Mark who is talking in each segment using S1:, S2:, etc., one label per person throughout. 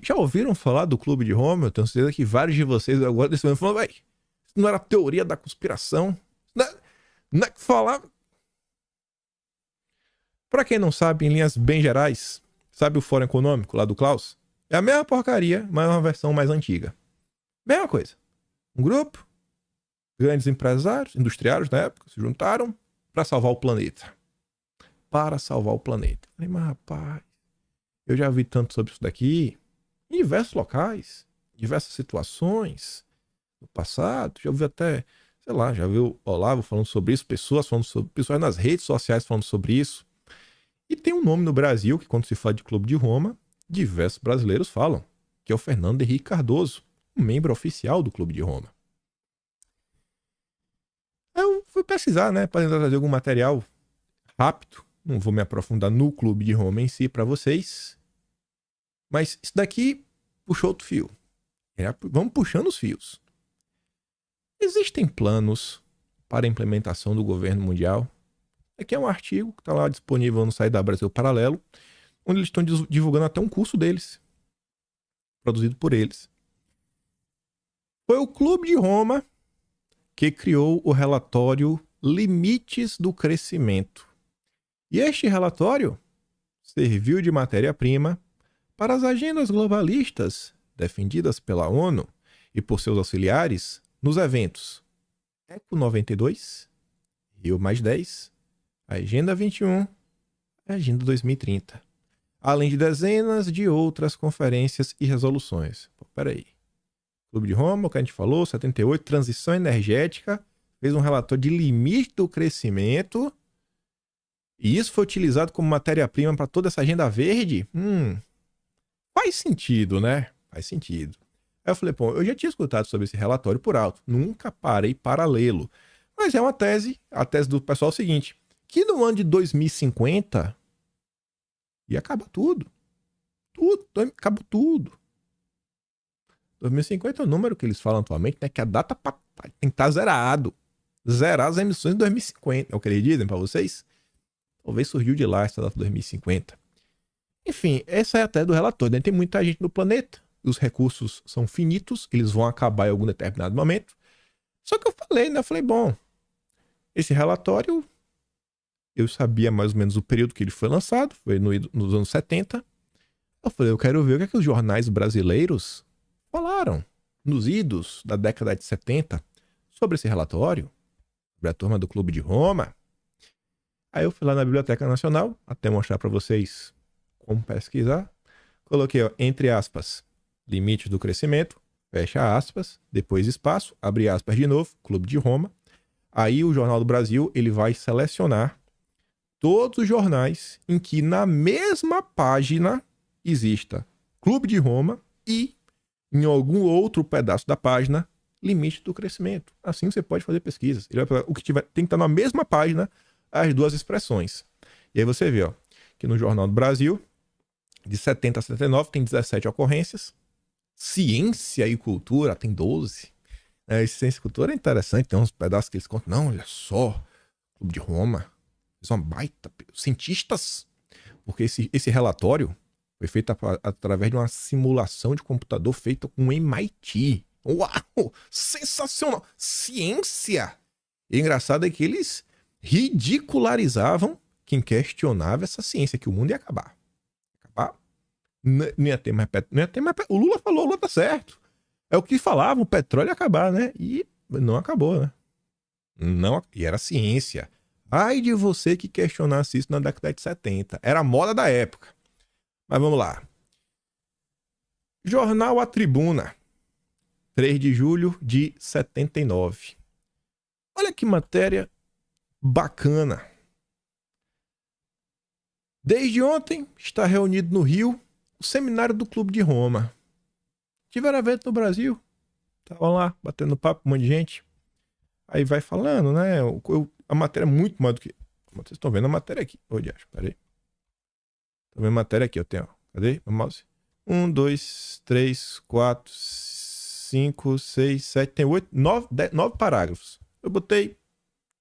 S1: Já ouviram falar do Clube de Roma? Eu tenho certeza que vários de vocês agora desse momento falam, véi, isso não era teoria da conspiração. Não é que falava. Pra quem não sabe, em linhas bem gerais, sabe o Fórum Econômico lá do Klaus? É a mesma porcaria, mas é uma versão mais antiga. Mesma coisa. Um grupo, grandes empresários, industriários na época, se juntaram para salvar o planeta. Para salvar o planeta. Falei, mas rapaz, eu já vi tanto sobre isso daqui, em diversos locais, diversas situações no passado. Já ouvi até, sei lá, já vi o Olavo falando sobre isso, pessoas falando sobre, pessoas nas redes sociais falando sobre isso. E tem um nome no Brasil que, quando se fala de Clube de Roma, diversos brasileiros falam, que é o Fernando Henrique Cardoso, um membro oficial do Clube de Roma. Eu fui pesquisar, né, para tentar trazer algum material rápido. Não vou me aprofundar no Clube de Roma em si para vocês. Mas isso daqui puxou outro fio. Vamos puxando os fios. Existem planos para a implementação do governo mundial? Aqui é um artigo que está lá disponível no site da Brasil Paralelo, onde eles estão divulgando até um curso deles, produzido por eles. Foi o Clube de Roma que criou o relatório Limites do Crescimento. E este relatório serviu de matéria-prima para as agendas globalistas defendidas pela ONU e por seus auxiliares nos eventos Eco 92, Rio +10, Agenda 21 e Agenda 2030, além de dezenas de outras conferências e resoluções. Peraí. Clube de Roma, o que a gente falou, 78, transição energética, fez um relatório de limite do crescimento, e isso foi utilizado como matéria-prima para toda essa agenda verde? Faz sentido, né? Faz sentido. Aí eu falei, pô, eu já tinha escutado sobre esse relatório por alto, nunca parei para lê-lo. Mas é uma tese, a tese do pessoal é o seguinte, que no ano de 2050 ia acabar tudo. Acabou tudo. 2050 é o número que eles falam atualmente, né? Que a data tem que estar zerado. Zerar as emissões em 2050. É o que eles dizem para vocês? Talvez surgiu de lá essa data 2050. Enfim, essa é até do relatório, né? Tem muita gente no planeta, os recursos são finitos, eles vão acabar em algum determinado momento. Só que eu falei, né? Eu falei, bom, esse relatório, eu sabia mais ou menos o período que ele foi lançado, foi nos anos 70. Eu falei, eu quero ver o que é que os jornais brasileiros falaram nos idos da década de 70 sobre esse relatório, sobre a turma do Clube de Roma. Aí eu fui lá na Biblioteca Nacional, até mostrar para vocês como pesquisar. Coloquei, ó, entre aspas, limites do crescimento, fecha aspas, depois espaço, abre aspas de novo, Clube de Roma. Aí o Jornal do Brasil, ele vai selecionar todos os jornais em que na mesma página exista Clube de Roma e em algum outro pedaço da página, limite do crescimento. Assim você pode fazer pesquisas. Ele vai pegar o que tiver, tem que estar na mesma página as duas expressões. E aí você vê, ó, que no Jornal do Brasil, de 70 a 79, tem 17 ocorrências. Ciência e cultura tem 12. Ciência e cultura é interessante, tem uns pedaços que eles contam. Não, olha só, Clube de Roma, eles são baita cientistas. Porque esse relatório foi feito através de uma simulação de computador feita com o MIT. Uau! Sensacional! Ciência! E o engraçado é que eles ridicularizavam quem questionava essa ciência, que o mundo ia acabar. Não ia ter mais petróleo. O Lula falou, o Lula tá certo. É o que falavam, o petróleo ia acabar, né? E não acabou, né? Não, e era ciência. Ai de você que questionasse isso na década de 70. Era a moda da época. Mas vamos lá. Jornal A Tribuna, 3 de julho de 79. Olha que matéria bacana. Desde ontem está reunido no Rio o seminário do Clube de Roma. Tiveram evento no Brasil. Estavam lá batendo papo com um monte de gente. Aí vai falando, né? A matéria é muito mais do que... Vocês estão vendo a matéria aqui. Ô, diacho, peraí. Estão vendo a matéria aqui, eu tenho. Cadê o mouse? 1, 2, 3, 4, 5, 6, 7, tem 8, 9 parágrafos. Eu botei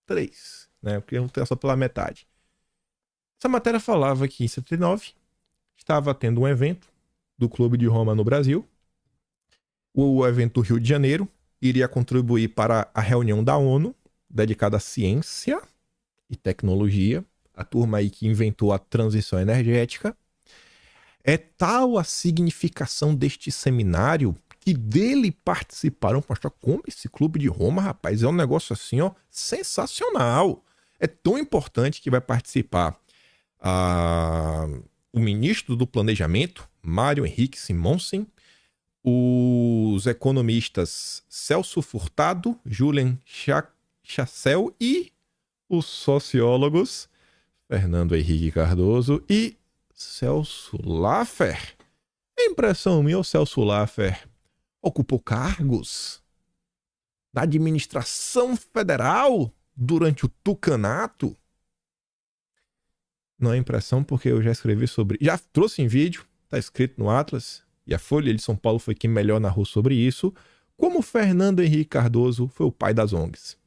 S1: 3, né? Porque eu não tenho só pela metade. Essa matéria falava que em 79 estava tendo um evento do Clube de Roma no Brasil. O evento do Rio de Janeiro iria contribuir para a reunião da ONU, dedicada à ciência e tecnologia, a turma aí que inventou a transição energética. É tal a significação deste seminário que dele participaram, poxa, como esse Clube de Roma, rapaz, é um negócio assim, ó, sensacional. É tão importante que vai participar o ministro do Planejamento, Mário Henrique Simonsen, os economistas Celso Furtado, Julian Chassel e os sociólogos Fernando Henrique Cardoso e Celso Laffer. Impressão minha, o Celso Laffer ocupou cargos da administração federal durante o tucanato? Não é impressão, porque eu já escrevi sobre... Já trouxe em vídeo, está escrito no Atlas, e a Folha de São Paulo foi quem melhor narrou sobre isso, como Fernando Henrique Cardoso foi o pai das ONGs.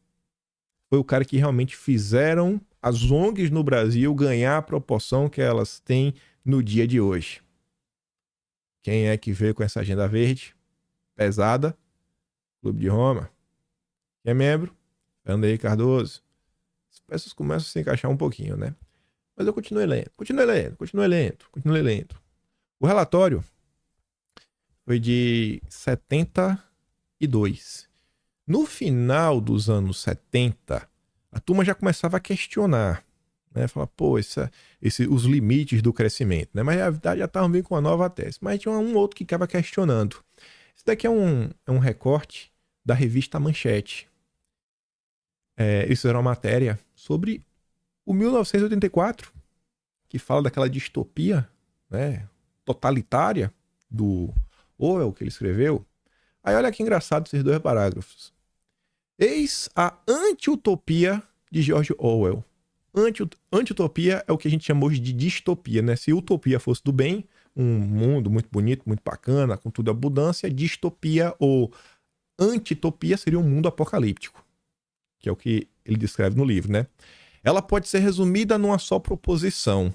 S1: Foi o cara que realmente fizeram as ONGs no Brasil ganhar a proporção que elas têm no dia de hoje. Quem é que veio com essa agenda verde? Pesada. Clube de Roma. Quem é membro? Fernando Henrique Cardoso. As peças começam a se encaixar um pouquinho, né? Mas eu continuei lendo. O relatório foi de 72. No final dos anos 70, a turma já começava a questionar, né? Falar, pô, os limites do crescimento, né? Mas já estavam vindo com uma nova tese. Mas tinha um outro que ficava questionando. Isso daqui é um recorte da revista Manchete. Isso era uma matéria sobre o 1984, que fala daquela distopia, né, totalitária do Orwell, que ele escreveu. Aí olha que engraçado esses dois parágrafos. Eis a anti-utopia de George Orwell. Anti-utopia é o que a gente chama hoje de distopia, né? Se utopia fosse do bem, um mundo muito bonito, muito bacana, com tudo abundância, distopia ou antitopia seria um mundo apocalíptico, que é o que ele descreve no livro, né? Ela pode ser resumida numa só proposição.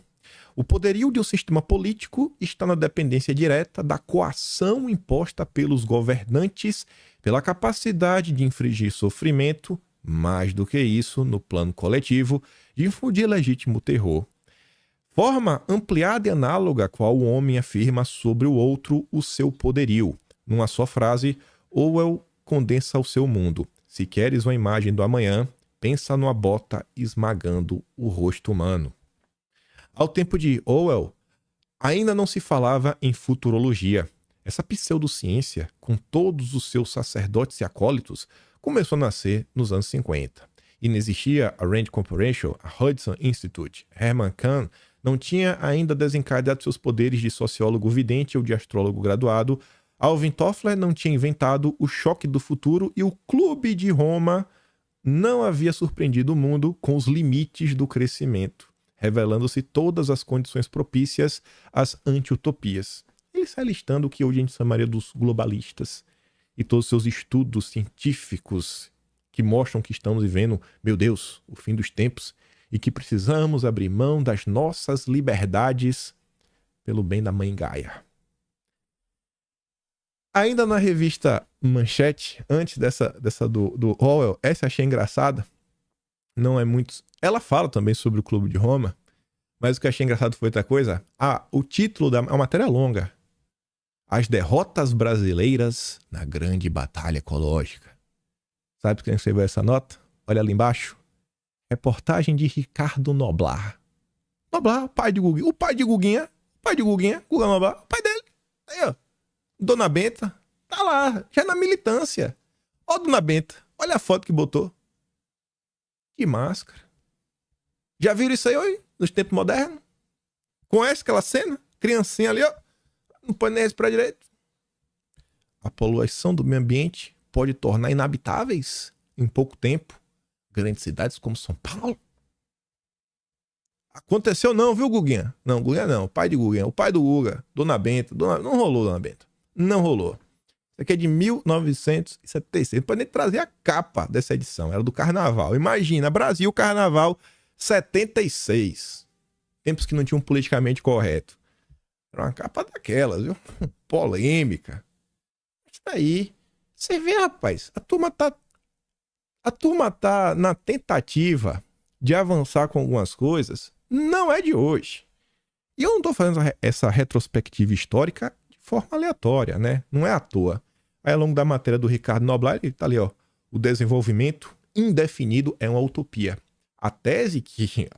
S1: O poderio de um sistema político está na dependência direta da coação imposta pelos governantes, pela capacidade de infligir sofrimento, mais do que isso, no plano coletivo, de infundir legítimo terror. Forma ampliada e análoga a qual o homem afirma sobre o outro o seu poderio. Numa só frase, Orwell condensa o seu mundo. Se queres uma imagem do amanhã, pensa numa bota esmagando o rosto humano. Ao tempo de Orwell, ainda não se falava em futurologia. Essa pseudociência, com todos os seus sacerdotes e acólitos, começou a nascer nos anos 50. E não existia a Rand Corporation, a Hudson Institute. Herman Kahn não tinha ainda desencadeado seus poderes de sociólogo vidente ou de astrólogo graduado. Alvin Toffler não tinha inventado o choque do futuro e o Clube de Roma não havia surpreendido o mundo com os limites do crescimento, revelando-se todas as condições propícias às anti-utopias. Ele sai listando o que hoje a gente chamaria dos globalistas e todos os seus estudos científicos que mostram que estamos vivendo, meu Deus, o fim dos tempos e que precisamos abrir mão das nossas liberdades pelo bem da mãe Gaia. Ainda na revista Manchete, antes dessa do Orwell, essa eu achei engraçada. Não é muito... Ela fala também sobre o Clube de Roma, mas o que eu achei engraçado foi outra coisa. O título da matéria é longa. As derrotas brasileiras na grande batalha ecológica. Sabe quem escreveu essa nota? Olha ali embaixo. Reportagem de Ricardo Noblar. Noblar, pai de Guguinha. O pai de Guguinha. Guga Noblar. O pai dele. Aí, ó. Dona Benta. Tá lá. Já na militância. Ó, Dona Benta. Olha a foto que botou. Que máscara. Já viram isso aí hoje? Nos tempos modernos? Conhece aquela cena? Criancinha ali, ó. Não pode nem respirar direito. A poluição do meio ambiente pode tornar inabitáveis, em pouco tempo, grandes cidades como São Paulo. Aconteceu não, viu, Guguinha? Não, Guguinha não. O pai de Guguinha. O pai do Guga. Dona Benta. Não rolou, Dona Benta. Não rolou. Isso aqui é de 1976. Não pode nem trazer a capa dessa edição. Era do Carnaval. Imagina, Brasil, Carnaval 76. Tempos que não tinham politicamente correto. Era uma capa daquelas, viu? Polêmica. Isso daí. Você vê, rapaz, a turma tá na tentativa de avançar com algumas coisas. Não é de hoje. E eu não tô fazendo essa retrospectiva histórica de forma aleatória, né? Não é à toa. Aí, ao longo da matéria do Ricardo Noblar, ele tá ali, ó. O desenvolvimento indefinido é uma utopia. A tese que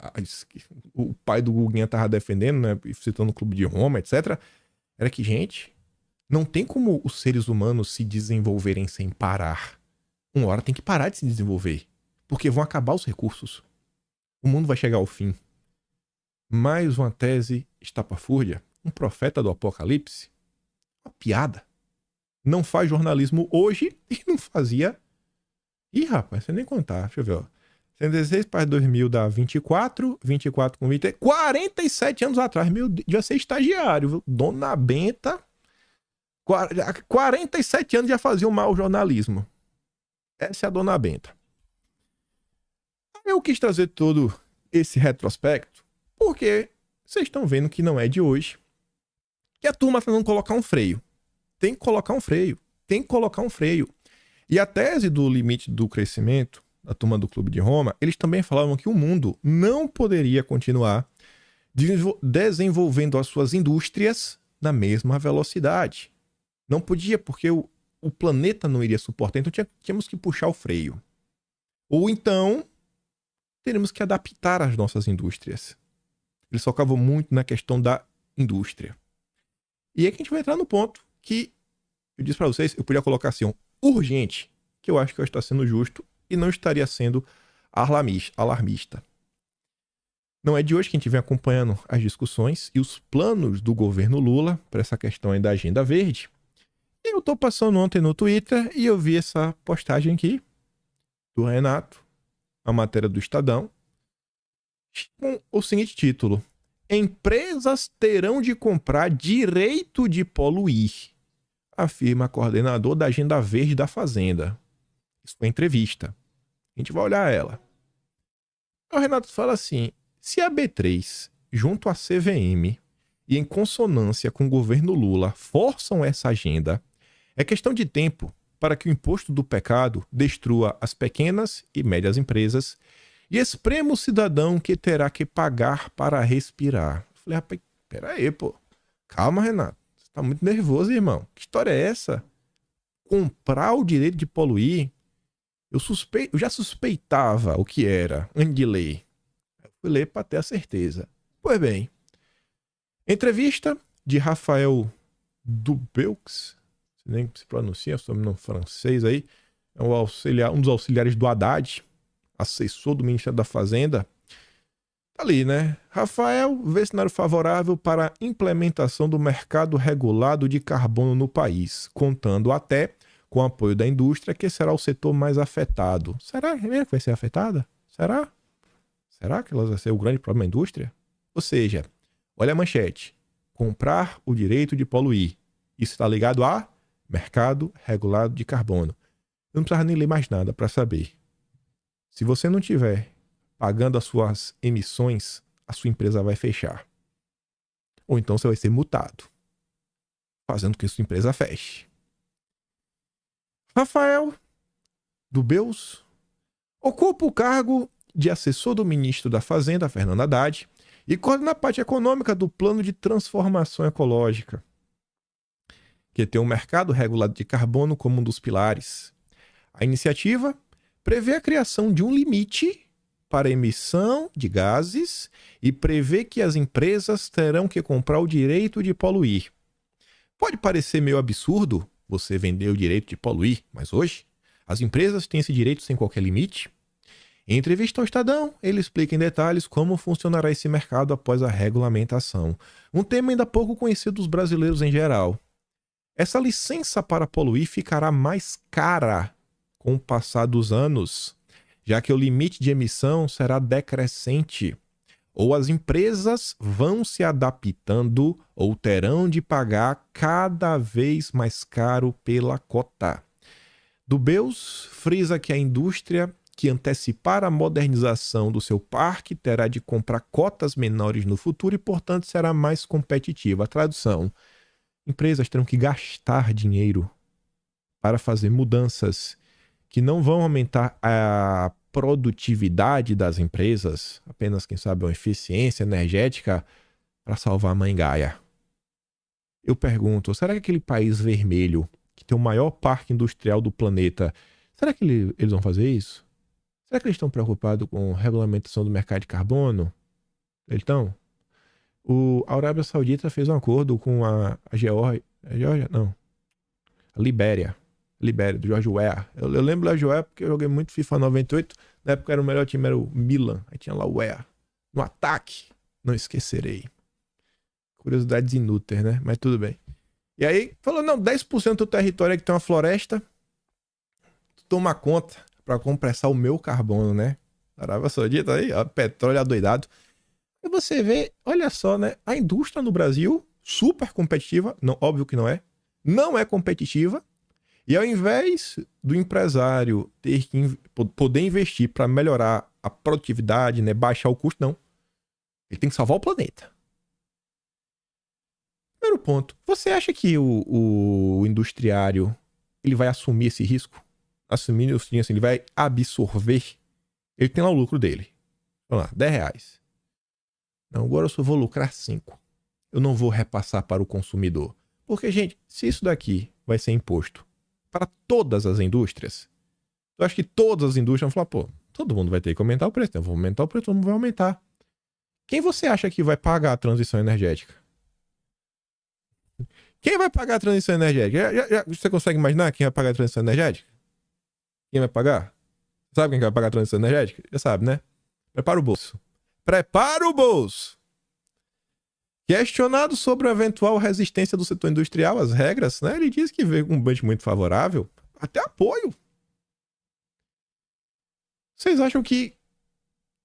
S1: o pai do Guguinha tava defendendo, né? Citando o Clube de Roma, etc., era que, gente, não tem como os seres humanos se desenvolverem sem parar. Uma hora tem que parar de se desenvolver. Porque vão acabar os recursos. O mundo vai chegar ao fim. Mais uma tese estapafúrdia. Um profeta do apocalipse. Uma piada. Não faz jornalismo hoje e não fazia. Ih, rapaz, você nem contar. Deixa eu ver, ó. 116 para 2000 dá 24. 24 com 20. 47 anos atrás. Meu Deus, devia ser estagiário, viu? Dona Benta. 47 anos já fazia um mau jornalismo. Essa é a Dona Benta. Eu quis trazer todo esse retrospecto porque vocês estão vendo que não é de hoje que a turma está tentando colocar um freio. Tem que colocar um freio. Tem que colocar um freio. E a tese do limite do crescimento, da turma do Clube de Roma, eles também falavam que o mundo não poderia continuar desenvolvendo as suas indústrias na mesma velocidade. Não podia, porque o planeta não iria suportar. Então tínhamos que puxar o freio. Ou então, teremos que adaptar as nossas indústrias. Eles focavam muito na questão da indústria. E aí que a gente vai entrar no ponto que eu disse para vocês, eu podia colocar assim, urgente, que eu acho que eu estou sendo justo e não estaria sendo alarmista. Não é de hoje que a gente vem acompanhando as discussões e os planos do governo Lula para essa questão aí da Agenda Verde. E eu estou passando ontem no Twitter e eu vi essa postagem aqui do Renato, a matéria do Estadão, com o seguinte título: empresas terão de comprar direito de poluir, afirma coordenador da Agenda Verde da Fazenda. Isso foi entrevista. A gente vai olhar ela. O Renato fala assim: se a B3, junto à CVM e em consonância com o governo Lula, forçam essa agenda, é questão de tempo para que o imposto do pecado destrua as pequenas e médias empresas e esprema o cidadão que terá que pagar para respirar. Eu falei, rapaz, peraí, pô. Calma, Renato. Você tá muito nervoso, irmão. Que história é essa? Comprar o direito de poluir? Eu já suspeitava o que era antes de ler. Eu fui ler para ter a certeza. Pois bem, entrevista de Rafael Dubeux, nem se pronuncia, sobrenome francês aí, é um dos auxiliares do Haddad, assessor do Ministério da Fazenda. Tá ali, né? Rafael vê cenário favorável para a implementação do mercado regulado de carbono no país, contando até com o apoio da indústria, que será o setor mais afetado. Será mesmo que vai ser afetada? Será? Será que ela vai ser o grande problema da indústria? Ou seja, olha a manchete: comprar o direito de poluir. Isso está ligado a mercado regulado de carbono. Eu não precisava nem ler mais nada para saber. Se você não tiver pagando as suas emissões, a sua empresa vai fechar. Ou então você vai ser multado, fazendo com que a sua empresa feche. Rafael Dubeux ocupa o cargo de assessor do ministro da Fazenda, Fernando Haddad, e coordena a parte econômica do Plano de Transformação Ecológica, que tem o mercado regulado de carbono como um dos pilares. A iniciativa prevê a criação de um limite para a emissão de gases e prevê que as empresas terão que comprar o direito de poluir. Pode parecer meio absurdo você vender o direito de poluir, mas hoje as empresas têm esse direito sem qualquer limite. Em entrevista ao Estadão, ele explica em detalhes como funcionará esse mercado após a regulamentação, um tema ainda pouco conhecido dos brasileiros em geral. Essa licença para poluir ficará mais cara com o passar dos anos, já que o limite de emissão será decrescente, ou as empresas vão se adaptando ou terão de pagar cada vez mais caro pela cota. Dubeux frisa que a indústria que antecipar a modernização do seu parque terá de comprar cotas menores no futuro e, portanto, será mais competitiva. A tradução: empresas terão que gastar dinheiro para fazer mudanças que não vão aumentar a produtividade das empresas, apenas, quem sabe, uma eficiência energética para salvar a mãe Gaia. Eu pergunto, será que aquele país vermelho, que tem o maior parque industrial do planeta, será que eles vão fazer isso? Será que eles estão preocupados com a regulamentação do mercado de carbono? Eles estão? A Arábia Saudita fez um acordo com a Geórgia. A Geórgia? Não. A Libéria, do George Weah. Eu lembro da Weah porque eu joguei muito FIFA 98. Na época era o melhor time, era o Milan. Aí tinha lá o Weah. No ataque, não esquecerei. Curiosidades inúteis, né? Mas tudo bem. E aí, falou, não, 10% do território que tem uma floresta, toma conta para compressar o meu carbono, né? Arábia Saudita aí, ó, petróleo adoidado. E você vê, olha só, né? A indústria no Brasil, super competitiva, não, óbvio que não é competitiva. E ao invés do empresário ter que poder investir para melhorar a produtividade, né, baixar o custo, não. Ele tem que salvar o planeta. Primeiro ponto, você acha que o industriário ele vai assumir esse risco? Assumir, assim, ele vai absorver? Ele tem lá o lucro dele. Vamos lá, R$10. Não, agora eu só vou lucrar 5. Eu não vou repassar para o consumidor. Porque, gente, se isso daqui vai ser imposto para todas as indústrias, eu acho que todas as indústrias vão falar, pô, todo mundo vai ter que aumentar o preço. Então, eu vou aumentar o preço, todo mundo vai aumentar. Quem você acha que vai pagar a transição energética? Quem vai pagar a transição energética? Você consegue imaginar quem vai pagar a transição energética? Quem vai pagar? Sabe quem vai pagar a transição energética? Já sabe, né? Prepara o bolso. Prepara o bolso! Questionado sobre a eventual resistência do setor industrial às regras, né? Ele diz que vê um ambiente muito favorável, até apoio. Vocês acham que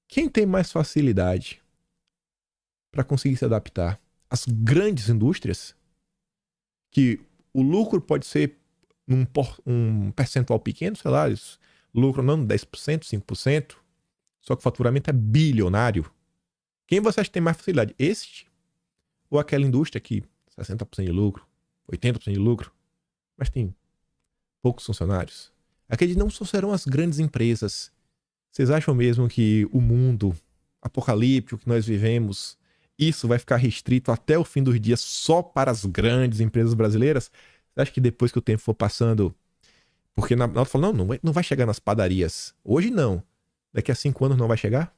S1: quem tem mais facilidade para conseguir se adaptar? As grandes indústrias? Que o lucro pode ser um percentual pequeno, sei lá, lucro não 10%, 5%, só que o faturamento é bilionário. Quem você acha que tem mais facilidade? Este? Ou aquela indústria que 60% de lucro, 80% de lucro, mas tem poucos funcionários? Aqueles não só serão as grandes empresas. Vocês acham mesmo que o mundo apocalíptico que nós vivemos, isso vai ficar restrito até o fim dos dias só para as grandes empresas brasileiras? Você acha que depois que o tempo for passando... Porque na hora falou, não vai chegar nas padarias. Hoje não. Daqui a 5 anos não vai chegar?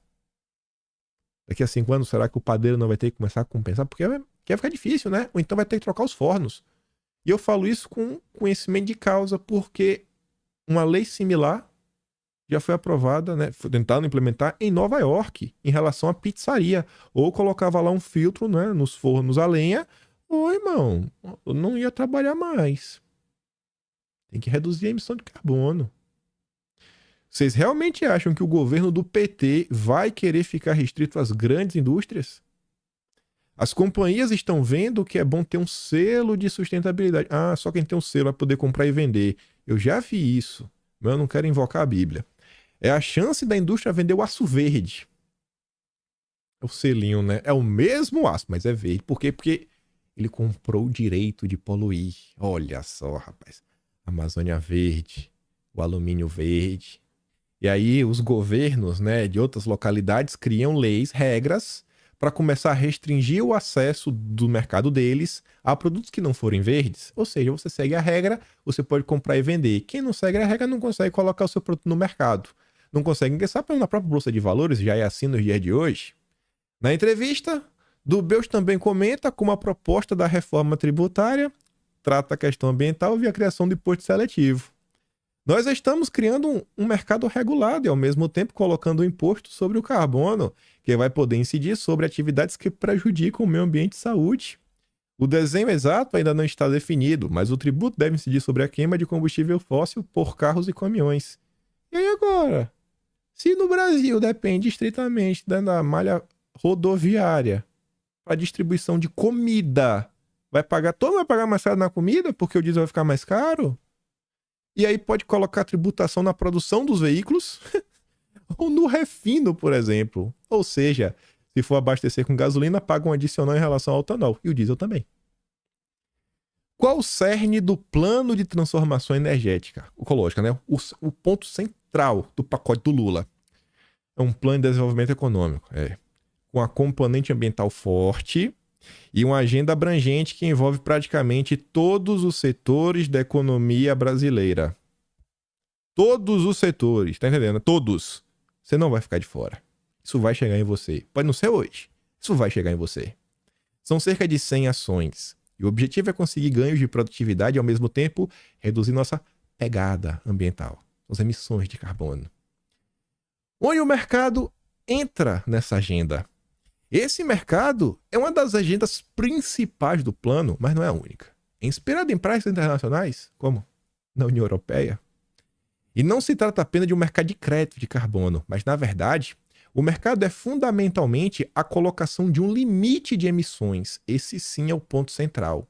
S1: Daqui a 5 anos, será que o padeiro não vai ter que começar a compensar? Porque vai ficar difícil, né? Ou então vai ter que trocar os fornos. E eu falo isso com conhecimento de causa, porque uma lei similar já foi aprovada, né? Foi tentado implementar em Nova York, em relação à pizzaria. Ou colocava lá um filtro, né, nos fornos a lenha. Ô, irmão, eu não ia trabalhar mais. Tem que reduzir a emissão de carbono. Vocês realmente acham que o governo do PT vai querer ficar restrito às grandes indústrias? As companhias estão vendo que é bom ter um selo de sustentabilidade. Ah, só quem tem um selo vai poder comprar e vender. Eu já vi isso, mas eu não quero invocar a Bíblia. É a chance da indústria vender o aço verde. É o selinho, né? É o mesmo aço, mas é verde. Por quê? Porque ele comprou o direito de poluir. Olha só, rapaz. Amazônia verde, o alumínio verde. E aí os governos, né, de outras localidades criam leis, regras, para começar a restringir o acesso do mercado deles a produtos que não forem verdes. Ou seja, você segue a regra, você pode comprar e vender. Quem não segue a regra não consegue colocar o seu produto no mercado. Não consegue ingressar na própria Bolsa de Valores, já é assim nos dias de hoje. Na entrevista, Dubeux também comenta como a proposta da reforma tributária trata a questão ambiental via a criação do imposto seletivo. Nós estamos criando um mercado regulado e, ao mesmo tempo, colocando um imposto sobre o carbono, que vai poder incidir sobre atividades que prejudicam o meio ambiente e saúde. O desenho exato ainda não está definido, mas o tributo deve incidir sobre a queima de combustível fóssil por carros e caminhões. E aí agora? Se no Brasil depende estritamente da malha rodoviária para distribuição de comida, todo mundo vai pagar mais caro na comida porque o diesel vai ficar mais caro? E aí pode colocar tributação na produção dos veículos. ou no refino, por exemplo. Ou seja, se for abastecer com gasolina, paga um adicional em relação ao etanol. E o diesel também. Qual o cerne do plano de transformação energética? Ecológica, né? O ponto central do pacote do Lula. É um plano de desenvolvimento econômico. Com a componente ambiental forte e uma agenda abrangente que envolve praticamente todos os setores da economia brasileira. Todos os setores, tá entendendo? Todos. Você não vai ficar de fora. Isso vai chegar em você. Pode não ser hoje. Isso vai chegar em você. São cerca de 100 ações. E o objetivo é conseguir ganhos de produtividade e, ao mesmo tempo, reduzir nossa pegada ambiental, as emissões de carbono. Onde o mercado entra nessa agenda? Esse mercado é uma das agendas principais do plano, mas não é a única. É inspirado em práticas internacionais, como na União Europeia. E não se trata apenas de um mercado de crédito de carbono, mas, na verdade, o mercado é fundamentalmente a colocação de um limite de emissões. Esse sim é o ponto central.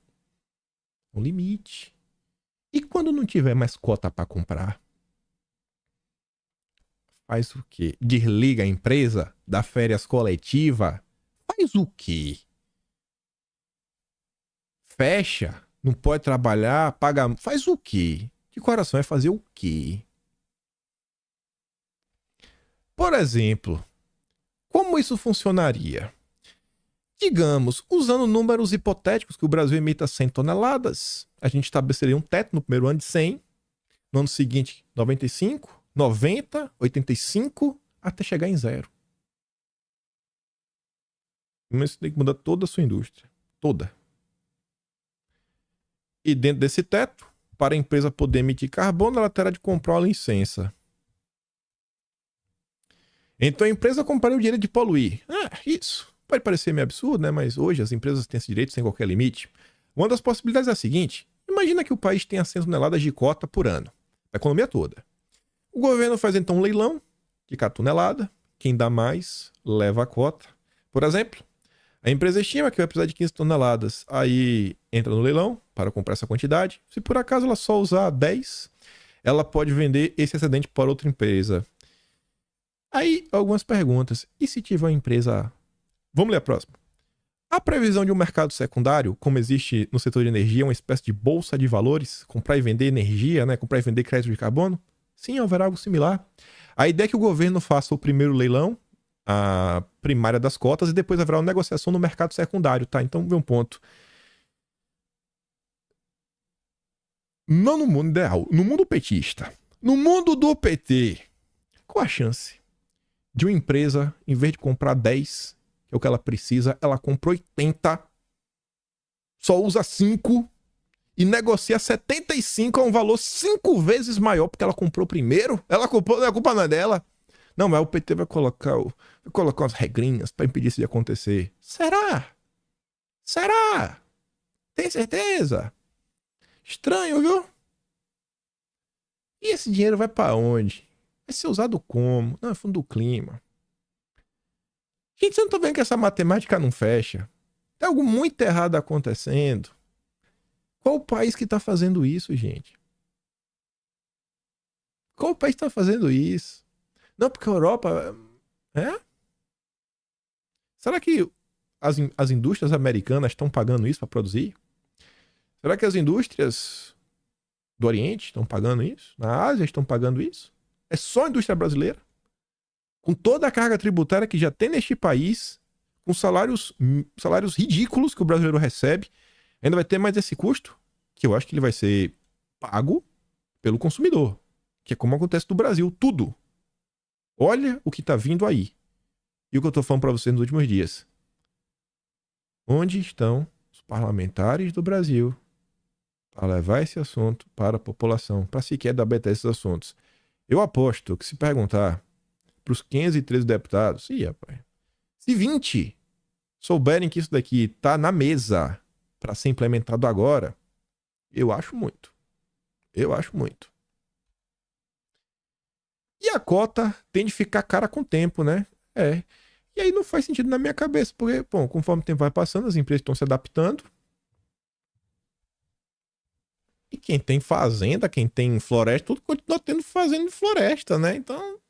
S1: Um limite. E quando não tiver mais cota para comprar? Faz o quê? Desliga a empresa? Dá férias coletiva? Faz o quê? Fecha? Não pode trabalhar? Paga? Faz o quê? De coração é fazer o quê? Por exemplo, como isso funcionaria? Digamos, usando números hipotéticos que o Brasil emita 100 toneladas, a gente estabeleceria um teto no primeiro ano de 100, no ano seguinte 95, 90, 85, até chegar em zero. Mas você tem que mudar toda a sua indústria. Toda. E dentro desse teto, para a empresa poder emitir carbono, ela terá de comprar uma licença. Então a empresa compraria o direito de poluir. Isso. Pode parecer meio absurdo, né? Mas hoje as empresas têm esse direito sem qualquer limite. Uma das possibilidades é a seguinte. Imagina que o país tenha 100 toneladas de cota por ano. A economia toda. O governo faz então um leilão de cada tonelada. Quem dá mais, leva a cota. Por exemplo, a empresa estima que vai precisar de 15 toneladas. Aí entra no leilão para comprar essa quantidade. Se por acaso ela só usar 10, ela pode vender esse excedente para outra empresa. Aí, algumas perguntas. E se tiver uma empresa... Vamos ler a próxima. A previsão de um mercado secundário, como existe no setor de energia, uma espécie de bolsa de valores, comprar e vender energia, né? Comprar e vender crédito de carbono? Sim, haverá algo similar. A ideia é que o governo faça o primeiro leilão, a primária das cotas, e depois haverá uma negociação no mercado secundário, tá? Então, vê um ponto. Não no mundo ideal, no mundo petista. No mundo do PT, qual a chance de uma empresa, em vez de comprar 10, que é o que ela precisa, ela compra 80, só usa 5 e negocia 75 a um valor 5 vezes maior, porque ela comprou primeiro? Ela comprou, a culpa não é dela. Não, mas o PT vai colocar umas regrinhas para impedir isso de acontecer. Será? Será? Tem certeza? Estranho, viu? E esse dinheiro vai para onde? Vai ser usado como? Não, é fundo do clima. Gente, você não tá vendo que essa matemática não fecha? Tem algo muito errado acontecendo. Qual o país que tá fazendo isso, gente? Qual o país que tá fazendo isso? Não, porque a Europa... Será que as indústrias americanas estão pagando isso para produzir? Será que as indústrias do Oriente estão pagando isso? Na Ásia estão pagando isso? É só a indústria brasileira? Com toda a carga tributária que já tem neste país, com salários ridículos que o brasileiro recebe, ainda vai ter mais esse custo, que eu acho que ele vai ser pago pelo consumidor, que é como acontece no Brasil, tudo. Olha o que está vindo aí. E o que eu estou falando para vocês nos últimos dias. Onde estão os parlamentares do Brasil para levar esse assunto para a população, para sequer debater esses assuntos? Eu aposto que se perguntar para os 513 deputados, rapaz, se 20 souberem que isso daqui está na mesa para ser implementado agora, eu acho muito. Eu acho muito. E a cota tem de ficar cara com o tempo, né? E aí não faz sentido na minha cabeça, porque, bom, conforme o tempo vai passando, as empresas estão se adaptando. E quem tem fazenda, quem tem floresta, tudo continua tendo fazenda de floresta, né? Então,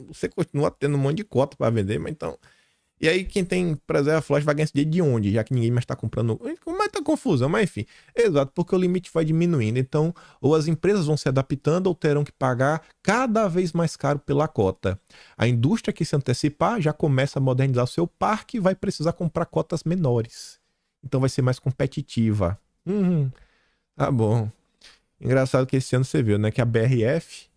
S1: você continua tendo um monte de cota para vender, mas então... E aí quem tem preserva flash vai ganhar esse dinheiro de onde? Já que ninguém mais está comprando. Mas tá confusão, mas enfim. Exato, porque o limite vai diminuindo. Então, ou as empresas vão se adaptando ou terão que pagar cada vez mais caro pela cota. A indústria que se antecipar já começa a modernizar o seu parque e vai precisar comprar cotas menores. Então vai ser mais competitiva. Tá bom. Engraçado que esse ano você viu, né? Que a BRF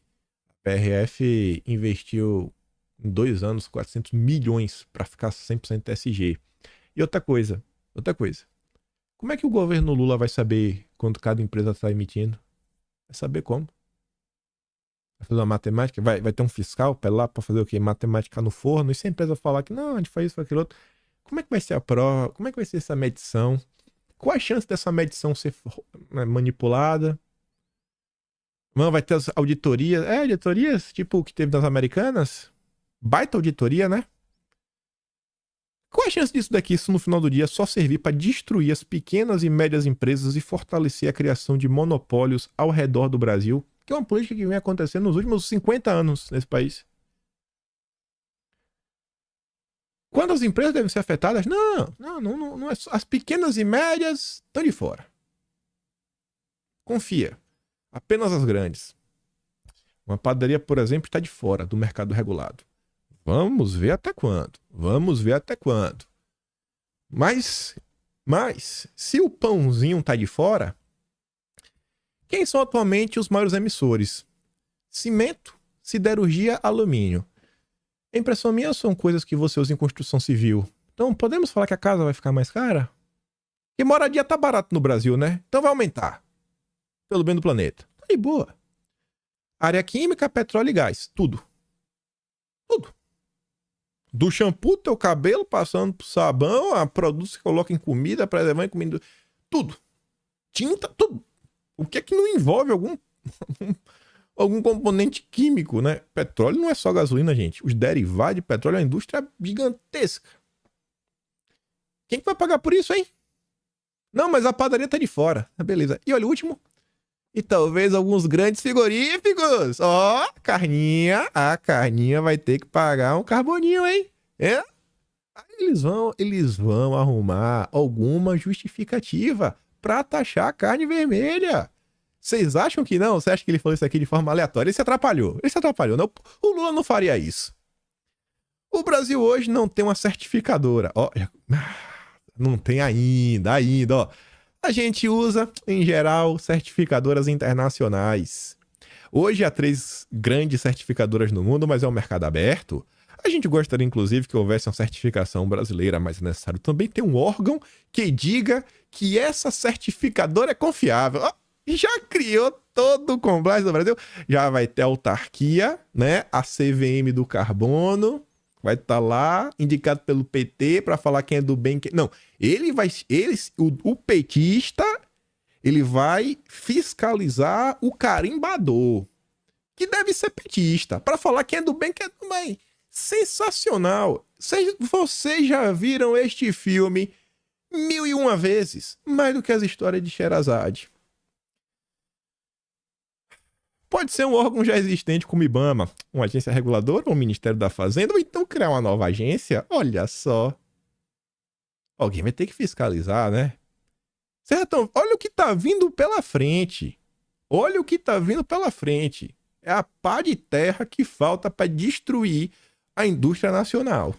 S1: investiu em 2 anos 400 milhões para ficar 100% TSG. E outra coisa. Como é que o governo Lula vai saber quanto cada empresa está emitindo? Vai saber como? Vai fazer uma matemática? Vai ter um fiscal para lá para fazer o quê? Matemática no forno? E se a empresa falar que não, a gente faz isso, faz aquilo outro. Como é que vai ser a prova? Como é que vai ser essa medição? Qual a chance dessa medição ser manipulada? Não, vai ter as auditorias. Auditorias tipo o que teve nas Americanas? Baita auditoria, né? Qual a chance disso daqui, isso no final do dia, só servir para destruir as pequenas e médias empresas e fortalecer a criação de monopólios ao redor do Brasil? Que é uma política que vem acontecendo nos últimos 50 anos nesse país. Quando as empresas devem ser afetadas? Não é só. As pequenas e médias estão de fora. Confia. Apenas as grandes. Uma padaria, por exemplo, está de fora do mercado regulado. Vamos ver até quando. Mas, se o pãozinho tá de fora, quem são atualmente os maiores emissores? Cimento, siderurgia, alumínio. A impressão minha são coisas que você usa em construção civil. Então, podemos falar que a casa vai ficar mais cara? Porque moradia tá barato no Brasil, né? Então vai aumentar. Pelo bem do planeta. Tá de boa. Área química, petróleo e gás. Tudo. Do shampoo do teu cabelo, passando pro sabão, a produtos que coloca em comida, preservando em comida. Tudo. Tinta, tudo. O que é que não envolve algum componente químico, né? Petróleo não é só gasolina, gente. Os derivados de petróleo é uma indústria gigantesca. Quem que vai pagar por isso, hein? Não, mas a padaria tá de fora. Beleza. E olha, o último. E talvez alguns grandes frigoríficos. Ó, carninha. A carninha vai ter que pagar um carboninho, hein? É? Aí eles vão arrumar alguma justificativa pra taxar a carne vermelha. Vocês acham que não? Você acha que ele falou isso aqui de forma aleatória? Ele se atrapalhou. Não, o Lula não faria isso. O Brasil hoje não tem uma certificadora. Ó, não tem ainda, ó. A gente usa, em geral, certificadoras internacionais. Hoje há 3 grandes certificadoras no mundo, mas é um mercado aberto. A gente gostaria, inclusive, que houvesse uma certificação brasileira, mas é necessário também ter um órgão que diga que essa certificadora é confiável. Já criou todo o compliance do Brasil. Já vai ter autarquia, né? A CVM do carbono. Vai estar lá, indicado pelo PT, para falar quem é do bem. Não, o petista, ele vai fiscalizar o carimbador, que deve ser petista, para falar quem é do bem, quem é do bem. Sensacional. Vocês já viram este filme 1001 vezes, mais do que as histórias de Sherazade. Pode ser um órgão já existente como o IBAMA, uma agência reguladora, ou o Ministério da Fazenda, ou então criar uma nova agência. Olha só. Alguém vai ter que fiscalizar, né? Certo? Olha o que tá vindo pela frente. É a pá de terra que falta para destruir a indústria nacional.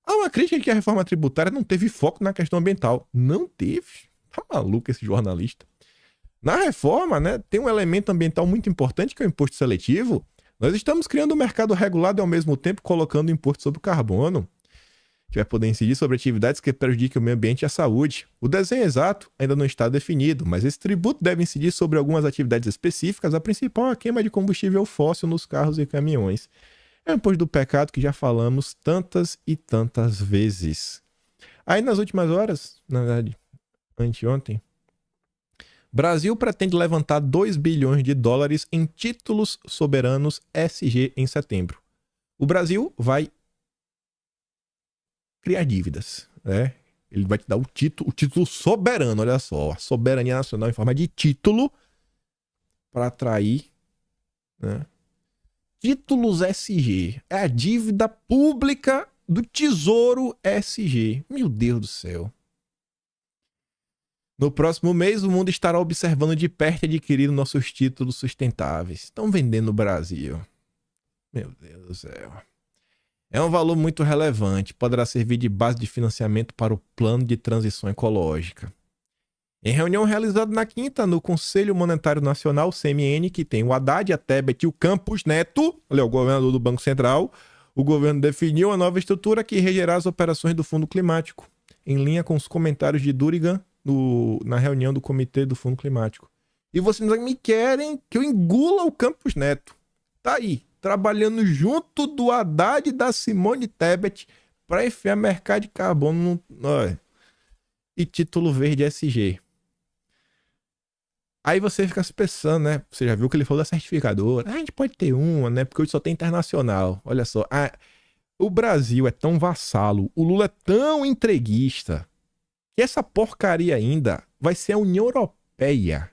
S1: Há uma crítica que a reforma tributária não teve foco na questão ambiental. Não teve? Tá maluco esse jornalista. Na reforma, né, tem um elemento ambiental muito importante que é o imposto seletivo. Nós estamos criando um mercado regulado e ao mesmo tempo colocando imposto sobre o carbono, que vai poder incidir sobre atividades que prejudiquem o meio ambiente e a saúde. O desenho exato ainda não está definido, mas esse tributo deve incidir sobre algumas atividades específicas. A principal é a queima de combustível fóssil nos carros e caminhões. É um imposto do pecado que já falamos tantas e tantas vezes. Aí nas últimas horas, na verdade, anteontem, Brasil pretende levantar 2 bilhões de dólares em títulos soberanos SG em setembro. O Brasil vai criar dívidas, né? Ele vai te dar o título soberano, olha só, a soberania nacional em forma de título para atrair, né? títulos SG. É a dívida pública do Tesouro SG. Meu Deus do céu. No próximo mês, o mundo estará observando de perto e adquirindo nossos títulos sustentáveis. Estão vendendo no Brasil. Meu Deus do céu. É um valor muito relevante. Poderá servir de base de financiamento para o plano de transição ecológica. Em reunião realizada na quinta, no Conselho Monetário Nacional, CMN, que tem o Haddad, a Tebet e o Campos Neto, o governador do Banco Central, o governo definiu a nova estrutura que regerá as operações do Fundo Climático, em linha com os comentários de Durigan na reunião do Comitê do Fundo Climático. E vocês me querem que eu engula o Campos Neto. Tá aí, trabalhando junto do Haddad e da Simone Tebet para enfiar mercado de carbono e título verde SG. Aí você fica se pensando, né? Você já viu que ele falou da certificadora. A gente pode ter uma, né? Porque hoje só tem internacional. Olha só. O Brasil é tão vassalo, o Lula é tão entreguista, que essa porcaria ainda vai ser a União Europeia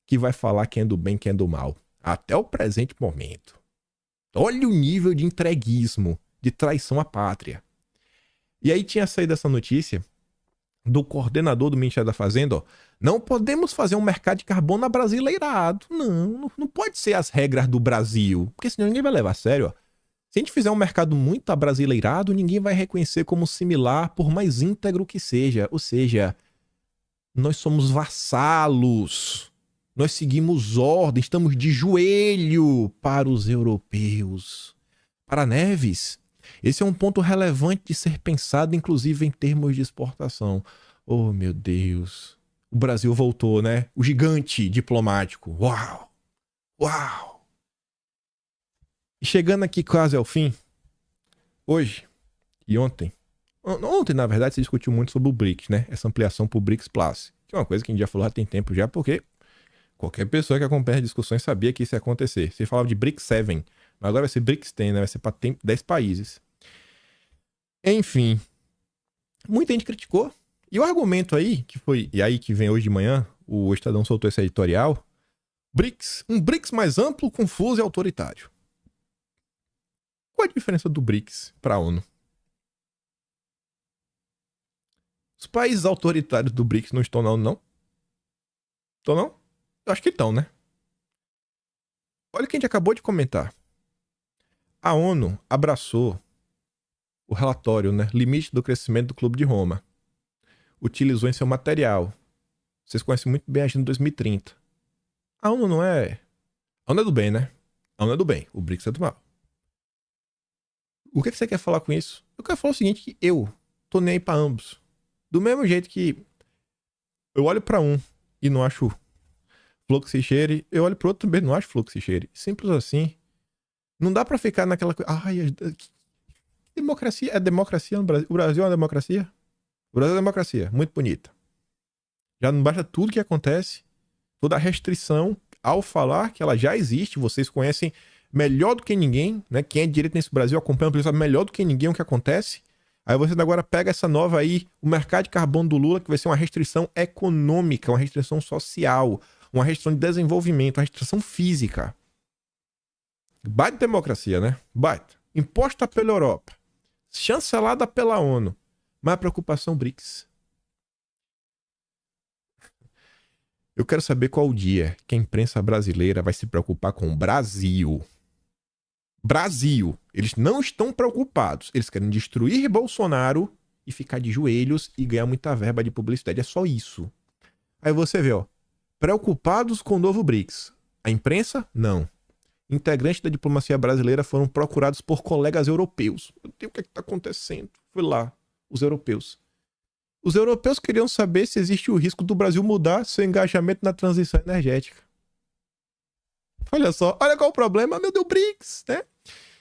S1: que vai falar quem é do bem e quem é do mal. Até o presente momento. Olha o nível de entreguismo, de traição à pátria. E aí tinha saído essa notícia do coordenador do Ministério da Fazenda, ó. Não podemos fazer um mercado de carbono abrasileirado. Não pode ser as regras do Brasil, porque senão ninguém vai levar a sério, ó. Se a gente fizer um mercado muito abrasileirado, ninguém vai reconhecer como similar, por mais íntegro que seja. Ou seja, nós somos vassalos. Nós seguimos ordem, estamos de joelho para os europeus. Para Neves, esse é um ponto relevante de ser pensado, inclusive em termos de exportação. Oh, meu Deus. O Brasil voltou, né? O gigante diplomático. Uau! Uau! E chegando aqui quase ao fim, hoje e ontem, na verdade, se discutiu muito sobre o BRICS, né? Essa ampliação para o BRICS Plus, que é uma coisa que a gente já falou há tem tempo já, porque qualquer pessoa que acompanha as discussões sabia que isso ia acontecer. Se falava de BRICS 7, mas agora vai ser BRICS 10, né? Vai ser para 10 países. Enfim, muita gente criticou. E o argumento aí, que foi, e aí que vem hoje de manhã, o Estadão soltou esse editorial, BRICS, um BRICS mais amplo, confuso e autoritário. Qual a diferença do BRICS para a ONU? Os países autoritários do BRICS não estão na ONU, não? Estão não? Eu acho que estão, né? Olha o que a gente acabou de comentar. A ONU abraçou o relatório, né? Limite do crescimento do Clube de Roma. Utilizou em seu material. Vocês conhecem muito bem a Agenda 2030. A ONU não é... A ONU é do bem, né? A ONU é do bem. O BRICS é do mal. O que você quer falar com isso? Eu quero falar o seguinte, que eu tô nem aí pra ambos. Do mesmo jeito que eu olho pra um e não acho fluxo e cheire, eu olho pro outro também e não acho fluxo e cheire. Simples assim. Não dá pra ficar naquela coisa... Ai, democracia... É democracia no Brasil? O Brasil é uma democracia? O Brasil é uma democracia. Muito bonita. Já não basta tudo que acontece, toda a restrição, ao falar que ela já existe, vocês conhecem melhor do que ninguém, né? Quem é de direito nesse Brasil acompanha o sabe melhor do que ninguém o que acontece. Aí você agora pega essa nova aí, o mercado de carbono do Lula, que vai ser uma restrição econômica, uma restrição social, uma restrição de desenvolvimento, uma restrição física. Baita democracia, né? Baita. Imposta pela Europa, chancelada pela ONU, mas a preocupação BRICS. Eu quero saber qual o dia que a imprensa brasileira vai se preocupar com o Brasil. Brasil. Eles não estão preocupados. Eles querem destruir Bolsonaro e ficar de joelhos e ganhar muita verba de publicidade. É só isso. Aí você vê, ó. Preocupados com o novo BRICS. A imprensa? Não. Integrantes da diplomacia brasileira foram procurados por colegas europeus. Meu Deus, o que é que tá acontecendo? Foi lá, os europeus. Os europeus queriam saber se existe o risco do Brasil mudar seu engajamento na transição energética. Olha só, olha qual o problema, meu Deus, BRICS, né?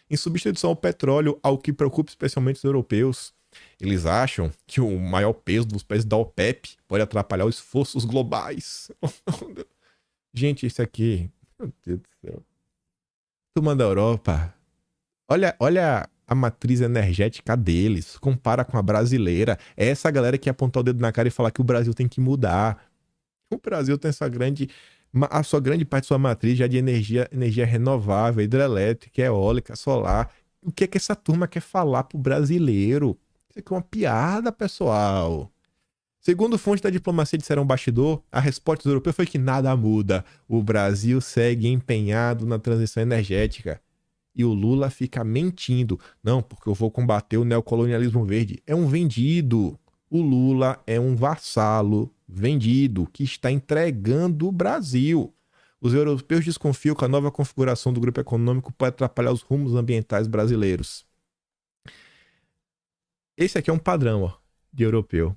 S1: Em substituição ao petróleo, ao que preocupa especialmente os europeus. Eles acham que o maior peso dos países da OPEP pode atrapalhar os esforços globais. Gente, isso aqui... Meu Deus do céu. Turma da Europa, olha a matriz energética deles, compara com a brasileira. É essa galera que apontar o dedo na cara e falar que o Brasil tem que mudar. O Brasil tem essa grande A sua grande parte de sua matriz já é de energia renovável, hidrelétrica, eólica, solar. O que é que essa turma quer falar pro brasileiro? Isso aqui é uma piada, pessoal. Segundo fontes da diplomacia disseram ao bastidor, a resposta dos europeus foi que nada muda. O Brasil segue empenhado na transição energética. E o Lula fica mentindo. Não, porque eu vou combater o neocolonialismo verde. É um vendido. O Lula é um vassalo vendido que está entregando o Brasil. Os europeus desconfiam que a nova configuração do grupo econômico pode atrapalhar os rumos ambientais brasileiros. Esse aqui é um padrão, ó, de europeu.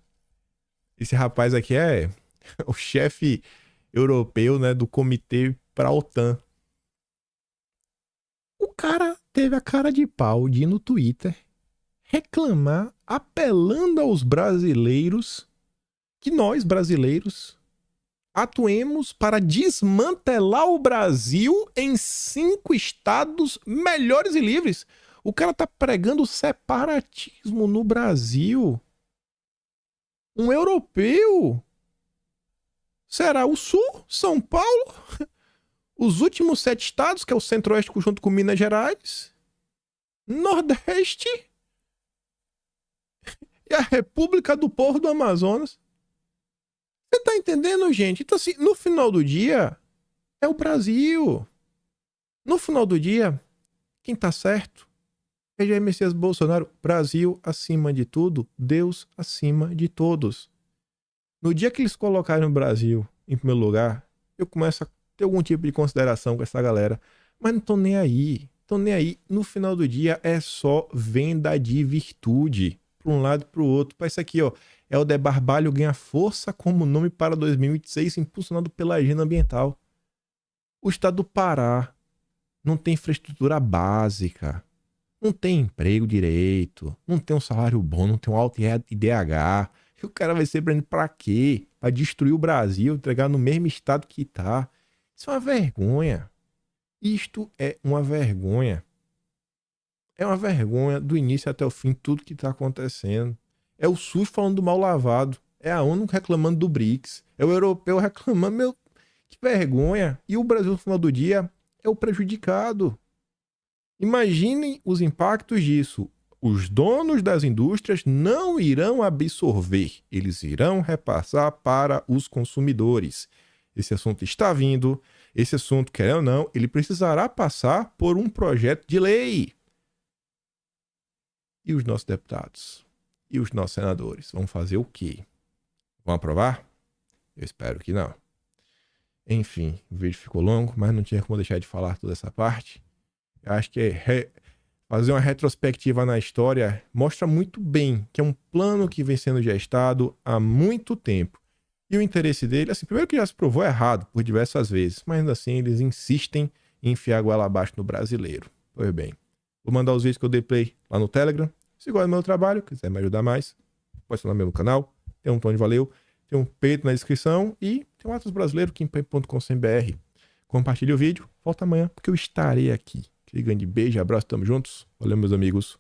S1: Esse rapaz aqui é o chefe europeu, né, do comitê para a OTAN. O cara teve a cara de pau de ir no Twitter reclamar, apelando aos brasileiros, que nós, brasileiros, atuemos para desmantelar o Brasil em 5 estados melhores e livres. O cara tá pregando separatismo no Brasil. Um europeu? Será o Sul? São Paulo? Os últimos 7 estados, que é o Centro-Oeste junto com Minas Gerais? Nordeste? E a República do Povo do Amazonas? Você tá entendendo, gente? Então, assim, no final do dia, é o Brasil. No final do dia, quem tá certo é Jair Messias Bolsonaro. Brasil acima de tudo, Deus acima de todos. No dia que eles colocarem o Brasil em primeiro lugar, eu começo a ter algum tipo de consideração com essa galera. Mas não tô nem aí. Tô nem aí. No final do dia, é só venda de virtude. Para um lado e para o outro. Para isso aqui, ó. Helder Barbalho ganha força como nome para 2026, impulsionado pela agenda ambiental. O estado do Pará não tem infraestrutura básica. Não tem emprego direito. Não tem um salário bom. Não tem um alto IDH. E o cara vai ser preendido pra quê? Pra destruir o Brasil, entregar no mesmo estado que tá. Isso é uma vergonha. Isto é uma vergonha. É uma vergonha do início até o fim, tudo que tá acontecendo. É o SUS falando do mal lavado. É a ONU reclamando do BRICS. É o europeu reclamando, meu, que vergonha. E o Brasil, no final do dia, é o prejudicado. Imaginem os impactos disso. Os donos das indústrias não irão absorver, eles irão repassar para os consumidores. Esse assunto está vindo, esse assunto, quer ou não, ele precisará passar por um projeto de lei. E os nossos deputados? E os nossos senadores? Vão fazer o quê? Vão aprovar? Eu espero que não. Enfim, o vídeo ficou longo, mas não tinha como deixar de falar toda essa parte. Eu acho que fazer uma retrospectiva na história mostra muito bem que é um plano que vem sendo gestado há muito tempo. E o interesse dele, assim, primeiro que já se provou errado por diversas vezes, mas ainda assim eles insistem em enfiar a goela abaixo no brasileiro. Pois bem, vou mandar os vídeos que eu dei play lá no Telegram. Se gosta do meu trabalho, quiser me ajudar mais, pode se tornar meu no canal. Tem um tom de valeu, tem um peito na descrição e tem um Atos Brasileiro, kimpen.com.br. Compartilhe o vídeo, volta amanhã porque eu estarei aqui. Aquele grande beijo, abraço, tamo juntos. Valeu, meus amigos.